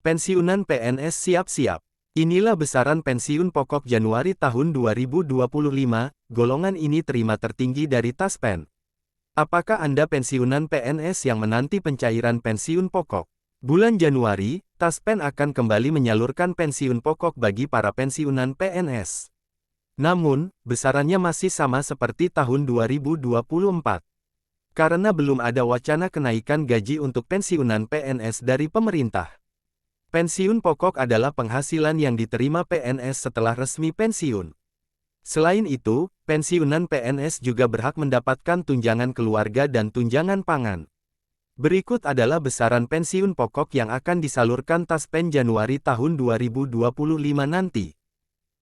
Pensiunan PNS siap-siap. Inilah besaran pensiun pokok Januari tahun 2025, golongan ini terima tertinggi dari Taspen. Apakah Anda pensiunan PNS yang menanti pencairan pensiun pokok? Bulan Januari, Taspen akan kembali menyalurkan pensiun pokok bagi para pensiunan PNS. Namun, besarannya masih sama seperti tahun 2024. Karena belum ada wacana kenaikan gaji untuk pensiunan PNS dari pemerintah. Pensiun pokok adalah penghasilan yang diterima PNS setelah resmi pensiun. Selain itu, pensiunan PNS juga berhak mendapatkan tunjangan keluarga dan tunjangan pangan. Berikut adalah besaran pensiun pokok yang akan disalurkan Taspen Januari tahun 2025 nanti.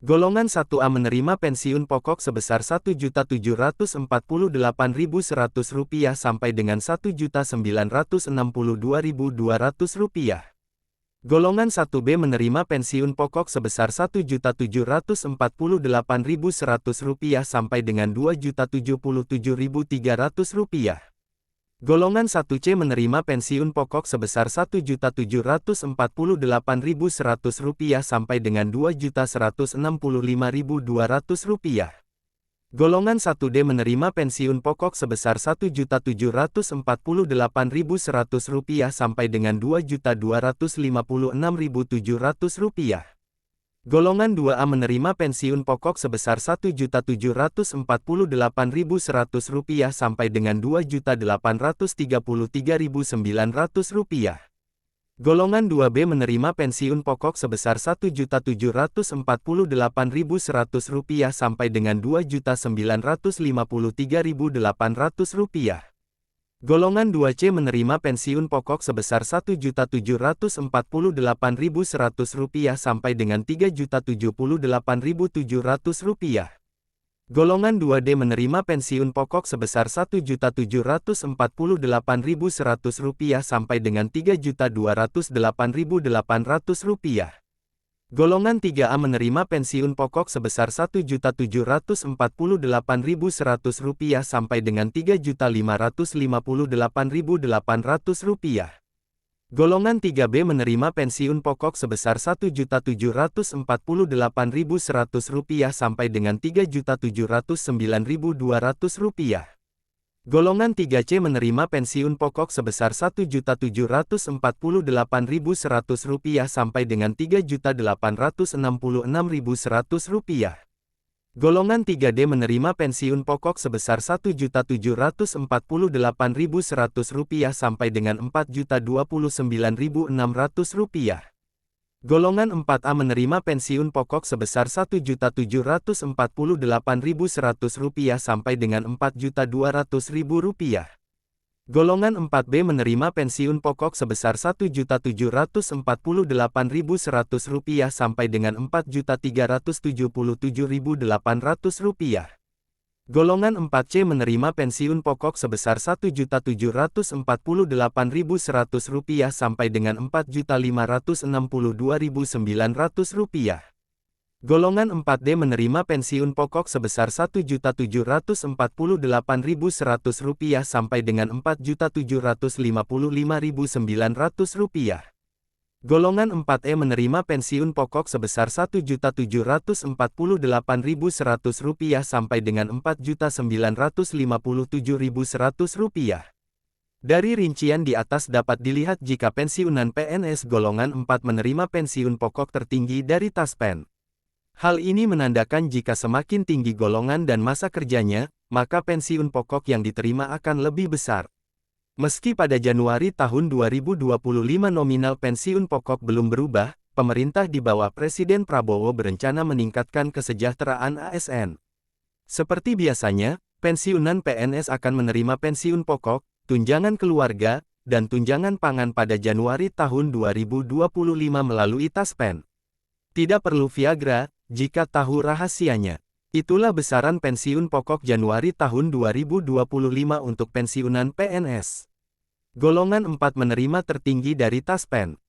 Golongan 1A menerima pensiun pokok sebesar Rp1.748.100 sampai dengan Rp1.962.200. Golongan 1B menerima pensiun pokok sebesar Rp1.748.100 sampai dengan Rp2.077.300. Golongan 1C menerima pensiun pokok sebesar Rp1.748.100 sampai dengan Rp2.165.200. Golongan 1D menerima pensiun pokok sebesar Rp1.748.100 sampai dengan Rp2.256.700. Golongan 2A menerima pensiun pokok sebesar Rp1.748.100 sampai dengan Rp2.833.900. Golongan 2B menerima pensiun pokok sebesar Rp1.748.100 sampai dengan Rp2.953.800. Golongan 2C menerima pensiun pokok sebesar Rp1.748.100 sampai dengan Rp3.078.700. Golongan 2D menerima pensiun pokok sebesar Rp1.748.100 sampai dengan Rp3.208.800. Golongan 3A menerima pensiun pokok sebesar Rp1.748.100 sampai dengan Rp3.558.800. Golongan 3B menerima pensiun pokok sebesar Rp1.748.100 sampai dengan Rp3.709.200. Golongan 3C menerima pensiun pokok sebesar Rp1.748.100 sampai dengan Rp3.866.100. Golongan 3D menerima pensiun pokok sebesar Rp1.748.100 sampai dengan Rp4.029.600. Golongan 4A menerima pensiun pokok sebesar Rp1.748.100 sampai dengan Rp4.200.000. Golongan 4B menerima pensiun pokok sebesar Rp1.748.100 sampai dengan Rp4.377.800. Golongan 4C menerima pensiun pokok sebesar Rp1.748.100 sampai dengan Rp4.562.900. Golongan 4D menerima pensiun pokok sebesar Rp1.748.100 sampai dengan Rp4.755.900. Golongan 4E menerima pensiun pokok sebesar Rp1.748.100 sampai dengan Rp4.957.100. Dari rincian di atas dapat dilihat jika pensiunan PNS golongan 4 menerima pensiun pokok tertinggi dari Taspen. Hal ini menandakan jika semakin tinggi golongan dan masa kerjanya, maka pensiun pokok yang diterima akan lebih besar. Meski pada Januari tahun 2025 nominal pensiun pokok belum berubah, pemerintah di bawah Presiden Prabowo berencana meningkatkan kesejahteraan ASN. Seperti biasanya, pensiunan PNS akan menerima pensiun pokok, tunjangan keluarga, dan tunjangan pangan pada Januari tahun 2025 melalui Taspen. Tidak perlu Viagra, jika tahu rahasianya. Itulah besaran pensiun pokok Januari tahun 2025 untuk pensiunan PNS. Golongan 4 menerima tertinggi dari Taspen.